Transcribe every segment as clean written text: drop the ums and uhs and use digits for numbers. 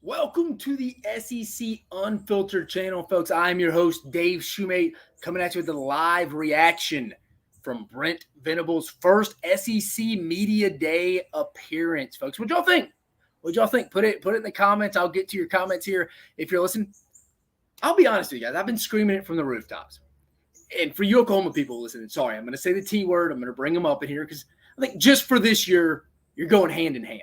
Welcome to the SEC Unfiltered channel, folks. I'm your host, Dave Shumate, coming at you with a live reaction from Brent Venables' first SEC Media Day appearance, folks. What y'all think? Put it in the comments. I'll get to your comments here if you're listening. I'll be honest with you guys. I've been screaming it from the rooftops. And for you Oklahoma people listening, sorry, I'm going to say the T word. I'm going to bring them up in here because I think just for this year, you're going hand in hand.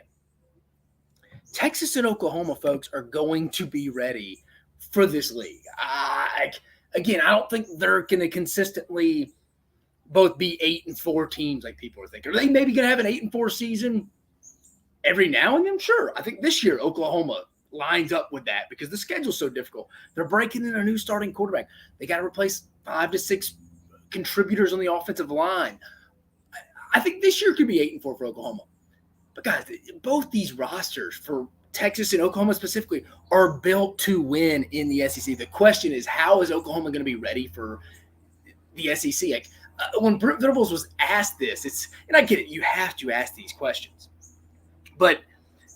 Texas and Oklahoma, folks, are going to be ready for this league. Again, I don't think they're going to consistently both be 8-4 teams like people are thinking. Are they maybe going to have an 8-4 season every now and then? Sure. I think this year Oklahoma lines up with that because the schedule's so difficult. They're breaking in a new starting quarterback. They got to replace 5 to 6 contributors on the offensive line. I think this year could be 8-4 for Oklahoma. But guys, both these rosters for Texas and Oklahoma specifically are built to win in the SEC. The question is, how is Oklahoma going to be ready for the SEC? When Brent Venables was asked this, and I get it, you have to ask these questions, but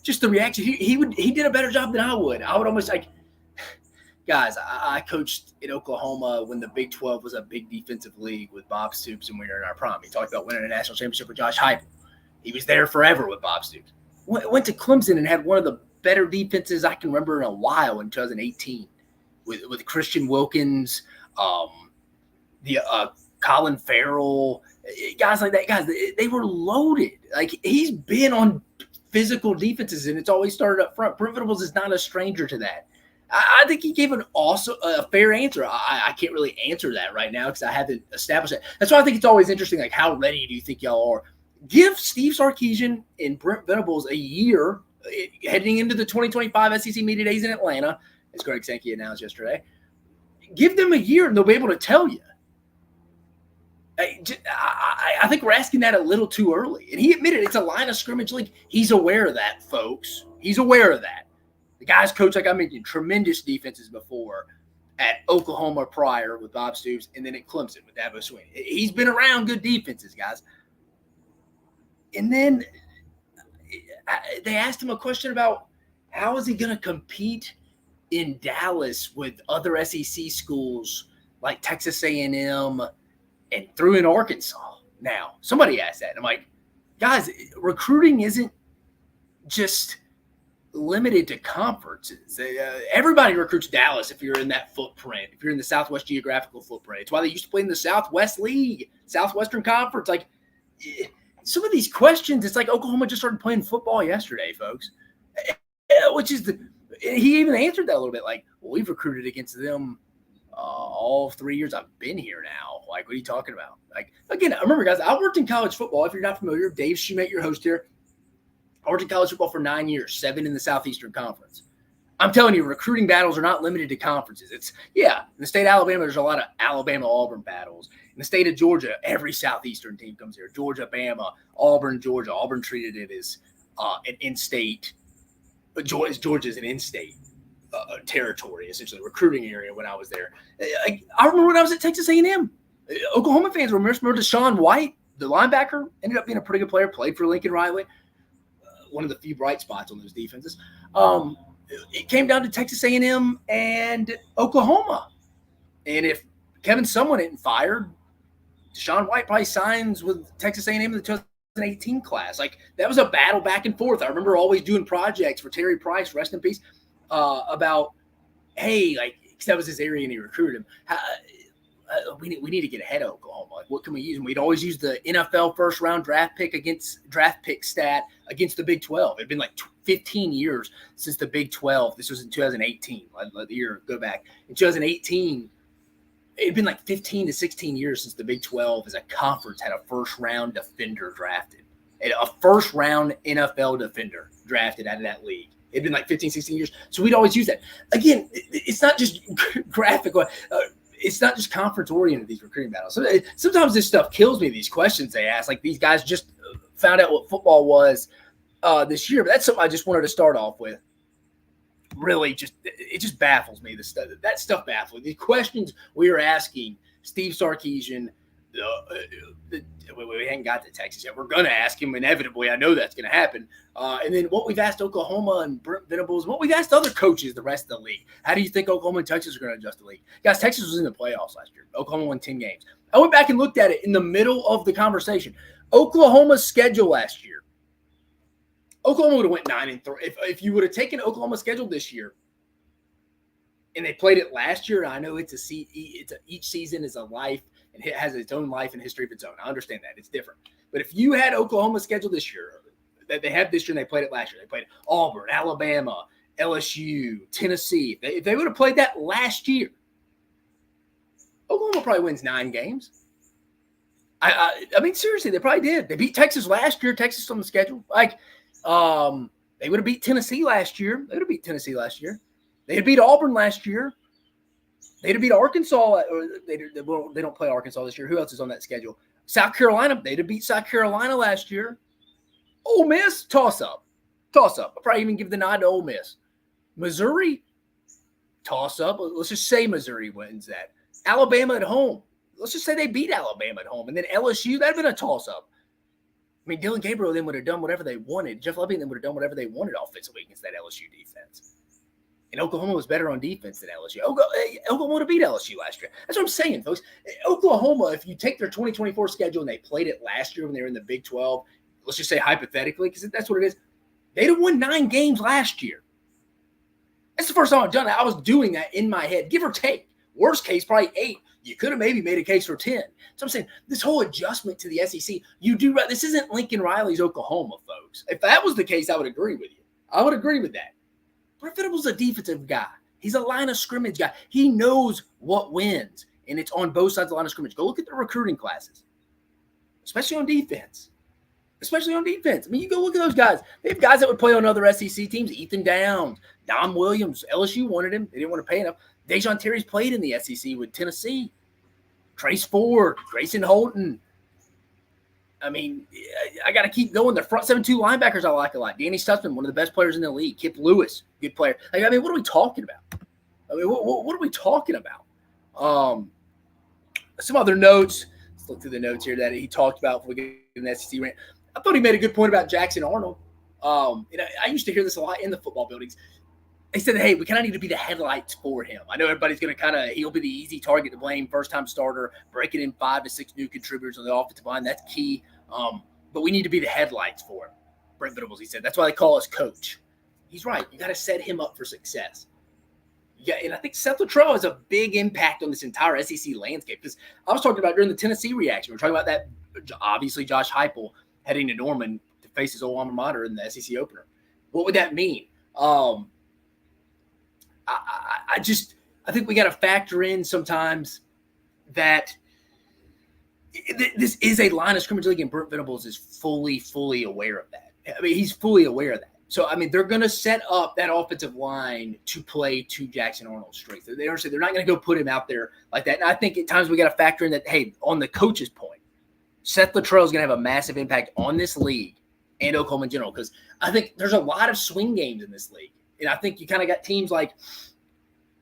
just the reaction, he did a better job than I would. I would almost guys, I coached in Oklahoma when the Big 12 was a big defensive league with Bob Stoops, and we were in our prime. He talked about winning a national championship with Josh Heupel. He was there forever with Bob Stoops. Went to Clemson and had one of the better defenses I can remember in a while in 2018 with Christian Wilkins, Colin Farrell, guys like that. Guys, they were loaded. Like, he's been on physical defenses, and it's always started up front. Brent Venables is not a stranger to that. I think he gave a fair answer. I can't really answer that right now because I haven't established it. That's why I think it's always interesting, like, how ready do you think y'all are? Give Steve Sarkisian and Brent Venables a year heading into the 2025 SEC Media Days in Atlanta, as Greg Sankey announced yesterday. Give them a year, and they'll be able to tell you. I think we're asking that a little too early. And he admitted it's a line of scrimmage league. He's aware of that, folks. He's aware of that. The guy's coached, like I mentioned, tremendous defenses before at Oklahoma prior with Bob Stoops, and then at Clemson with Dabo Swinney. He's been around good defenses, guys. And then they asked him a question about how is he going to compete in Dallas with other SEC schools like Texas A&M and through in Arkansas now. Somebody asked that. And I'm like, guys, recruiting isn't just limited to conferences. Everybody recruits Dallas if you're in that footprint, if you're in the Southwest geographical footprint. It's why they used to play in the Southwest League, Southwestern Conference. Like, some of these questions, it's like Oklahoma just started playing football yesterday, folks. Which is he even answered that a little bit. Like, well, we've recruited against them all 3 years I've been here now. Like, what are you talking about? Like, again, remember, guys, I worked in college football. If you're not familiar, Dave Shumate, your host here. I worked in college football for 9 years, 7 in the Southeastern Conference. I'm telling you, recruiting battles are not limited to conferences. In the state of Alabama, there's a lot of Alabama-Auburn battles. In the state of Georgia, every Southeastern team comes here. Georgia, Bama, Auburn, Georgia. Auburn treated it as an in-state, but Georgia's an in-state territory, essentially, recruiting area when I was there. I remember when I was at Texas A&M. Oklahoma fans remember Deshaun White, the linebacker, ended up being a pretty good player, played for Lincoln Riley. One of the few bright spots on those defenses. It came down to Texas A&M and Oklahoma. And if Kevin Sumlin isn't fired, Deshaun White probably signs with Texas A&M in the 2018 class. Like, that was a battle back and forth. I remember always doing projects for Terry Price, rest in peace, about, hey, like, because that was his area and he recruited him. We need to get ahead of Oklahoma. Like, what can we use? And we'd always use the NFL first-round draft pick stat against the Big 12. It'd been like 15 years since the Big 12. This was in 2018. Let the year go back. In 2018, it'd been like 15 to 16 years since the Big 12 as a conference had a first-round defender drafted. A first-round NFL defender drafted out of that league. It'd been like 15, 16 years. So we'd always use that. Again, it's not just graphical. It's not just conference-oriented, these recruiting battles. So sometimes this stuff kills me, these questions they ask. Like, these guys just found out what football was this year. But that's something I just wanted to start off with. Really, it just baffles me. That stuff baffles me. The questions we are asking Steve Sarkisian, We haven't got to Texas yet. We're going to ask him inevitably. I know that's going to happen. And then what we've asked Oklahoma and Brent Venables, what we've asked other coaches, the rest of the league. How do you think Oklahoma and Texas are going to adjust the league? Guys, Texas was in the playoffs last year. Oklahoma won 10 games. I went back and looked at it in the middle of the conversation. Oklahoma's schedule last year. Oklahoma would have went 9-3. If you would have taken Oklahoma's schedule this year, and they played it last year, I know each season is a life and it has its own life and history of its own. I understand that. It's different. But if you had Oklahoma's schedule this year, that they had this year and they played it last year, they played Auburn, Alabama, LSU, Tennessee. If they would have played that last year, Oklahoma probably wins 9 games. I mean, seriously, they probably did. They beat Texas last year. Texas on the schedule. They would have beat Tennessee last year. They had beat Auburn last year. They'd have beat Arkansas. They don't play Arkansas this year. Who else is on that schedule? South Carolina. They'd have beat South Carolina last year. Ole Miss, toss-up. I'll probably even give the nod to Ole Miss. Missouri, toss-up. Let's just say Missouri wins that. Alabama at home. Let's just say they beat Alabama at home. And then LSU, that would have been a toss-up. I mean, Dylan Gabriel then would have done whatever they wanted. Jeff Lebby then would have done whatever they wanted offensively against that LSU defense. And Oklahoma was better on defense than LSU. Oklahoma would have beat LSU last year. That's what I'm saying, folks. Oklahoma, if you take their 2024 schedule and they played it last year when they were in the Big 12, let's just say hypothetically, because that's what it is, they'd have won 9 games last year. That's the first time I've done that. I was doing that in my head, give or take. Worst case, probably 8. You could have maybe made a case for 10. So I'm saying this whole adjustment to the SEC, you do right. This isn't Lincoln Riley's Oklahoma, folks. If that was the case, I would agree with you. I would agree with that. Brent Venables is a defensive guy. He's a line of scrimmage guy. He knows what wins, and it's on both sides of the line of scrimmage. Go look at the recruiting classes, especially on defense. I mean, you go look at those guys. They have guys that would play on other SEC teams. Ethan Downs, Dom Williams. LSU wanted him. They didn't want to pay enough. Dejon Terry's played in the SEC with Tennessee. Trace Ford, Grayson Holton. I mean, I got to keep going. The front 7-2 linebackers I like a lot. Danny Stutzman, one of the best players in the league. Kip Lewis, good player. What are we talking about? What are we talking about? Some other notes. Let's look through the notes here that he talked about before we get in the SEC rant. I thought he made a good point about Jackson Arnold. I used to hear this a lot in the football buildings. They said, hey, we kind of need to be the headlights for him. I know everybody's going to he'll be the easy target to blame, first-time starter, breaking in 5 to 6 new contributors on the offensive line. That's key. But we need to be the headlights for him. Brent Venables, he said. That's why they call us coach. He's right. You got to set him up for success. Yeah, and I think Seth Luttrell has a big impact on this entire SEC landscape because I was talking about during the Tennessee reaction. We're talking about that, obviously, Josh Heupel heading to Norman to face his old alma mater in the SEC opener. What would that mean? I think we got to factor in sometimes that this is a line of scrimmage league, and Brent Venables is fully aware of that. I mean, he's fully aware of that. So, I mean, they're going to set up that offensive line to play to Jackson Arnold's strength. They understand they're not going to go put him out there like that. And I think at times we got to factor in that, hey, on the coach's point, Seth Luttrell is going to have a massive impact on this league and Oklahoma in general because I think there's a lot of swing games in this league. And I think you kind of got teams like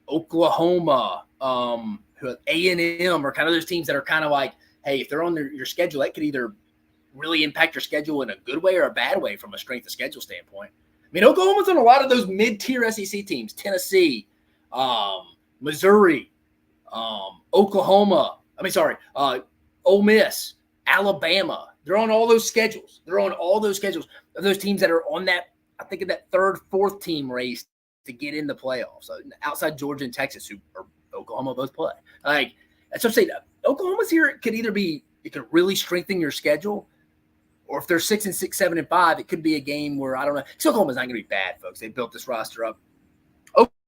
Oklahoma, A&M are kind of those teams that are kind of like, hey, if they're on your schedule, that could either really impact your schedule in a good way or a bad way from a strength of schedule standpoint. I mean, Oklahoma's on a lot of those mid-tier SEC teams, Tennessee, Missouri, Oklahoma. Ole Miss, Alabama. They're on all those schedules. Of those teams that are on that, I think, of that 3rd, 4th team race to get in the playoffs. So outside Georgia and Texas, who are Oklahoma both play. Like, that's what I'm saying. Oklahoma's here. It could really strengthen your schedule. Or if they're 6-6, 7-5, it could be a game where, I don't know. So Oklahoma's not going to be bad, folks. They built this roster up.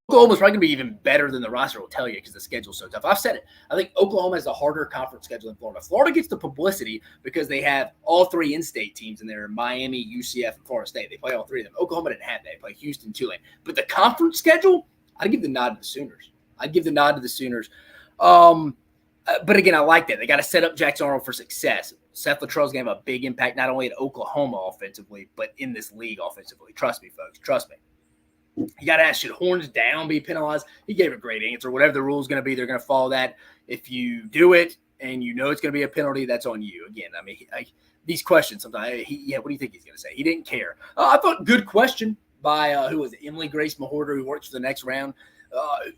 Oklahoma's probably going to be even better than the roster will tell you because the schedule's so tough. I've said it. I think Oklahoma has a harder conference schedule than Florida. Florida gets the publicity because they have all 3 in-state teams in there, Miami, UCF, and Florida State. They play all 3 of them. Oklahoma didn't have that. They play Houston, Tulane. But the conference schedule, I'd give the nod to the Sooners. But again, I like that. They got to set up Jackson Arnold for success. Seth Luttrell's going to have a big impact not only at Oklahoma offensively, but in this league offensively. Trust me, folks. Trust me. You got to ask, should horns down be penalized? He gave a great answer. Whatever the rule is going to be, they're going to follow that. If you do it and you know it's going to be a penalty, that's on you. Again, I mean, these questions sometimes, what do you think he's going to say? He didn't care. I thought good question by, who was it, Emily Grace Mahorter, who works for the next round.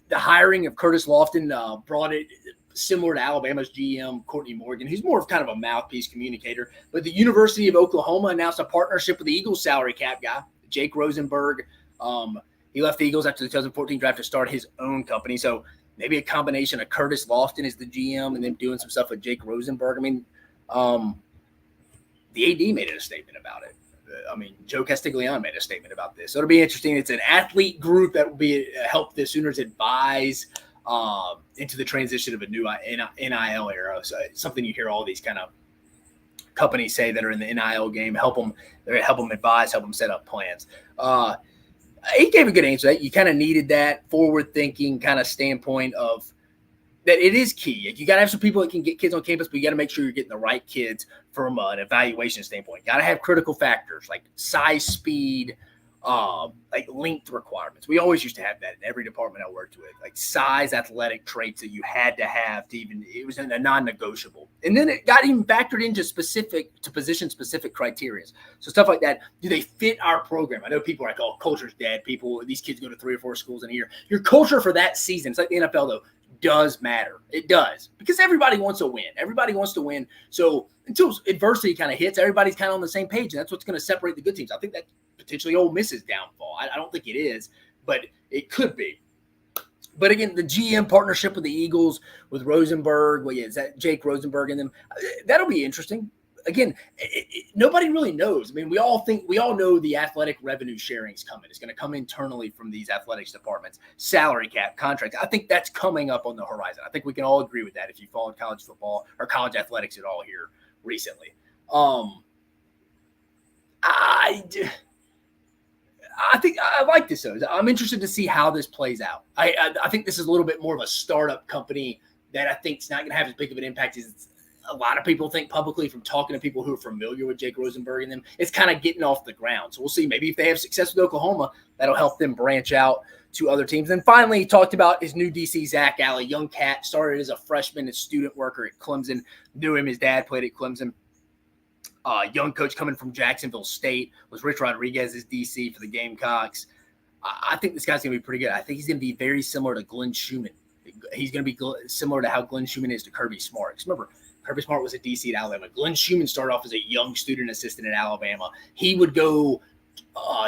The hiring of Curtis Lofton brought it similar to Alabama's GM, Courtney Morgan. He's more of kind of a mouthpiece communicator. But the University of Oklahoma announced a partnership with the Eagles salary cap guy, Jake Rosenberg. He left the Eagles after the 2014 draft to start his own company. So maybe a combination of Curtis Lofton as the GM and then doing some stuff with Jake Rosenberg. I mean, the AD made a statement about it. I mean, Joe Castiglione made a statement about this. So it'll be interesting. It's an athlete group that will be help the Sooners advise into the transition of a new NIL era. So it's something you hear all these kind of companies say that are in the NIL game, help them advise, help them set up plans. He gave a good answer. That you kind of needed that forward-thinking kind of standpoint of that it is key. You got to have some people that can get kids on campus, but you got to make sure you're getting the right kids from an evaluation standpoint. You got to have critical factors like size, speed, like length requirements. We always used to have that in every department I worked with, like size, athletic traits that you had to have to even, it was a non-negotiable. And then it got even factored into position-specific criteria. So stuff like that, do they fit our program? I know people are like, oh, culture's dead. These kids go to 3 or 4 schools in a year. Your culture for that season, it's like the NFL though, does matter. It does. Because everybody wants to win. Everybody wants to win. So until adversity kind of hits, everybody's kind of on the same page. And that's what's going to separate the good teams. I think that potentially Ole Miss's downfall. I don't think it is, but it could be. But again, the GM partnership with the Eagles, with Rosenberg, is that Jake Rosenberg and them? That'll be interesting. Again, nobody really knows. I mean, we all know the athletic revenue sharing is coming. It's going to come internally from these athletics departments, salary cap, contracts. I think that's coming up on the horizon. I think we can all agree with that if you followed college football or college athletics at all here recently. I think I like this though. I'm interested to see how this plays out. I think this is a little bit more of a startup company that I think is not going to have as big of an impact as a lot of people think publicly from talking to people who are familiar with Jake Rosenberg and them. It's kind of getting off the ground. So we'll see. Maybe if they have success with Oklahoma, that'll help them branch out to other teams. And finally, he talked about his new DC, Zach Alley, young cat, started as a freshman and student worker at Clemson. Knew him. His dad played at Clemson. Young coach coming from Jacksonville State, was Rich Rodriguez's DC for the Gamecocks. I think this guy's going to be pretty good. I think he's going to be very similar to Glenn Shumate. He's going to be similar to how Glenn Shumate is to Kirby Smart. Because remember, Kirby Smart was a DC at Alabama. Glenn Shumate started off as a young student assistant at Alabama. He would go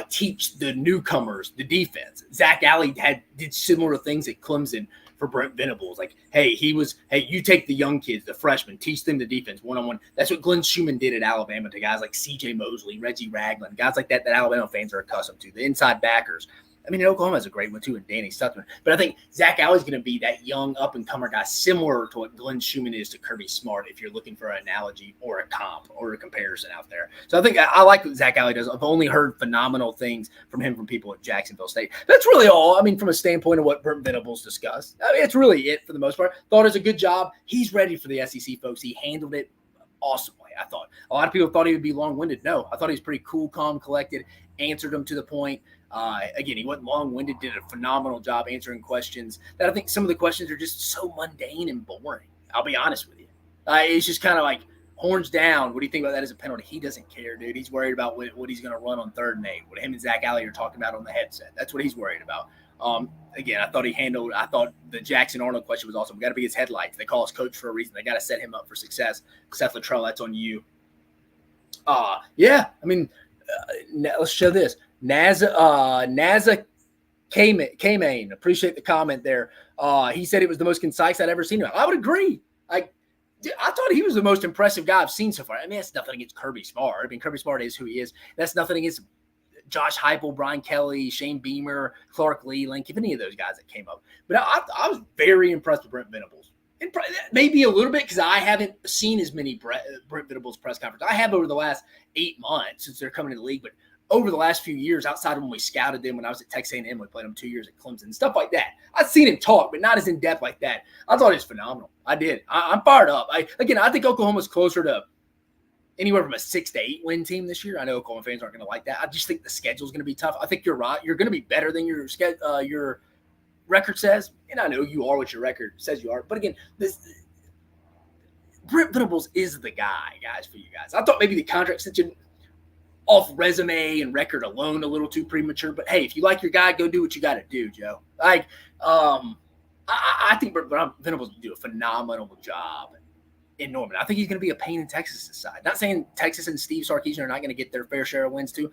teach the newcomers the defense. Zach Alley did similar things at Clemson for Brent Venables. Like, hey, you take the young kids, the freshmen, teach them the defense one-on-one. That's what Glenn Shumate did at Alabama to guys like C.J. Mosley, Reggie Ragland, guys like that Alabama fans are accustomed to, the inside backers. I mean, Oklahoma has a great one too, and Danny Stutzman. But I think Zach Alley's going to be that young up-and-comer guy, similar to what Glenn Shumate is to Kirby Smart, if you're looking for an analogy or a comp or a comparison out there. So I think I like what Zach Alley does. I've only heard phenomenal things from people at Jacksonville State. That's really all. I mean, from a standpoint of what Brent Venables discussed, I mean, it's really it for the most part. Thought it was a good job. He's ready for the SEC, folks. He handled it awesomely, I thought. A lot of people thought he would be long-winded. No, I thought he was pretty cool, calm, collected, answered them to the point. Again, he wasn't long-winded, did a phenomenal job answering questions that I think some of the questions are just so mundane and boring. I'll be honest with you. It's just kind of like horns down. What do you think about that as a penalty? He doesn't care, dude. He's worried about what he's going to run on 3rd and 8, what him and Zach Alley are talking about on the headset. That's what he's worried about. Again, I thought the Jackson Arnold question was awesome. We got to be his headlights. They call us coach for a reason. They got to set him up for success. Seth Luttrell, that's on you. Yeah, I mean, let's show this. Naza K-Main, appreciate the comment there. He said it was the most concise I'd ever seen him. I would agree. I thought he was the most impressive guy I've seen so far. I mean, that's nothing against Kirby Smart. I mean, Kirby Smart is who he is. That's nothing against Josh Heupel, Brian Kelly, Shane Beamer, Clark Lee, Link, any of those guys that came up. But I was very impressed with Brent Venables. And maybe a little bit because I haven't seen as many Brent Venables press conferences. I have over the last 8 months since they're coming to the league, but over the last few years, outside of when we scouted them when I was at Texas A&M, we played them 2 years at Clemson, stuff like that. I've seen him talk, but not as in-depth like that. I thought he was phenomenal. I did. I'm fired up. I think Oklahoma's closer to anywhere from a 6 to 8 win team this year. I know Oklahoma fans aren't going to like that. I just think the schedule's going to be tough. I think you're right. You're going to be better than your record says, and I know you are what your record says you are. But again, Brent Venables is the guy, guys, for you guys. I thought maybe the contract extension off resume and record alone a little too premature, but hey, if you like your guy, go do what you got to do, Joe. Like, I think Brent Venables will do a phenomenal job in Norman. I think he's going to be a pain in Texas' side. Not saying Texas and Steve Sarkisian are not going to get their fair share of wins too.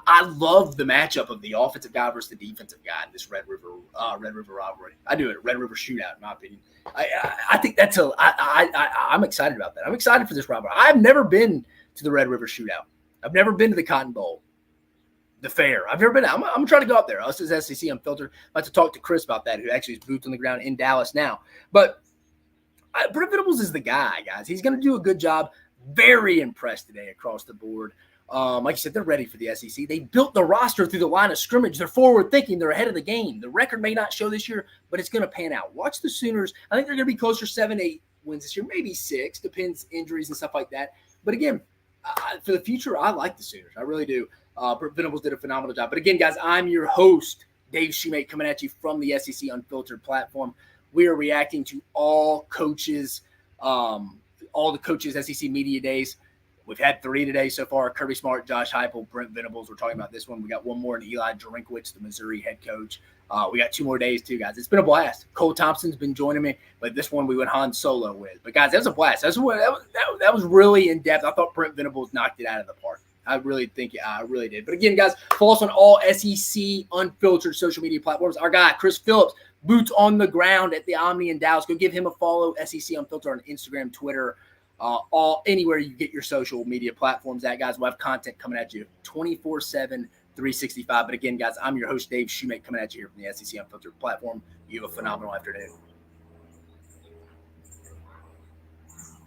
I love the matchup of the offensive guy versus the defensive guy in this Red River rivalry. I do it, Red River shootout, in my opinion. I think that's I'm excited about that. I'm excited for this rivalry. I've never been to the Red River shootout. I've never been to the Cotton Bowl, the fair. I've never been. I'm trying to go up there. Us as SEC Unfiltered. I'm about to talk to Chris about that, who actually is boots on the ground in Dallas now. But Brent Venables is the guy, guys. He's going to do a good job. Very impressed today across the board. Like you said, they're ready for the SEC. They built the roster through the line of scrimmage. They're forward thinking. They're ahead of the game. The record may not show this year, but it's going to pan out. Watch the Sooners. I think they're going to be closer 7-8 wins this year, maybe 6. Depends injuries and stuff like that. But again, for the future, I like the Sooners. I really do. Brent Venables did a phenomenal job. But again, guys, I'm your host, Dave Shumate, coming at you from the SEC Unfiltered platform. We are reacting to all the coaches' SEC Media Days. We've had 3 today so far. Kirby Smart, Josh Heupel, Brent Venables. We're talking about this one. We got one more in Eli Drinkwitz, the Missouri head coach. We got 2 more days too, guys. It's been a blast. Cole Thompson's been joining me, but this one we went Han Solo with. But guys, that was a blast. That was really in depth. I thought Brent Venables knocked it out of the park. I really did. But again, guys, follow us on all SEC Unfiltered social media platforms. Our guy, Chris Phillips, boots on the ground at the Omni in Dallas. Go give him a follow. SEC Unfiltered on Instagram, Twitter, anywhere you get your social media platforms at, guys. We'll have content coming at you 24/7, 365. But again, guys, I'm your host, Dave Shumate, coming at you here from the SEC Unfiltered platform. You have a phenomenal afternoon.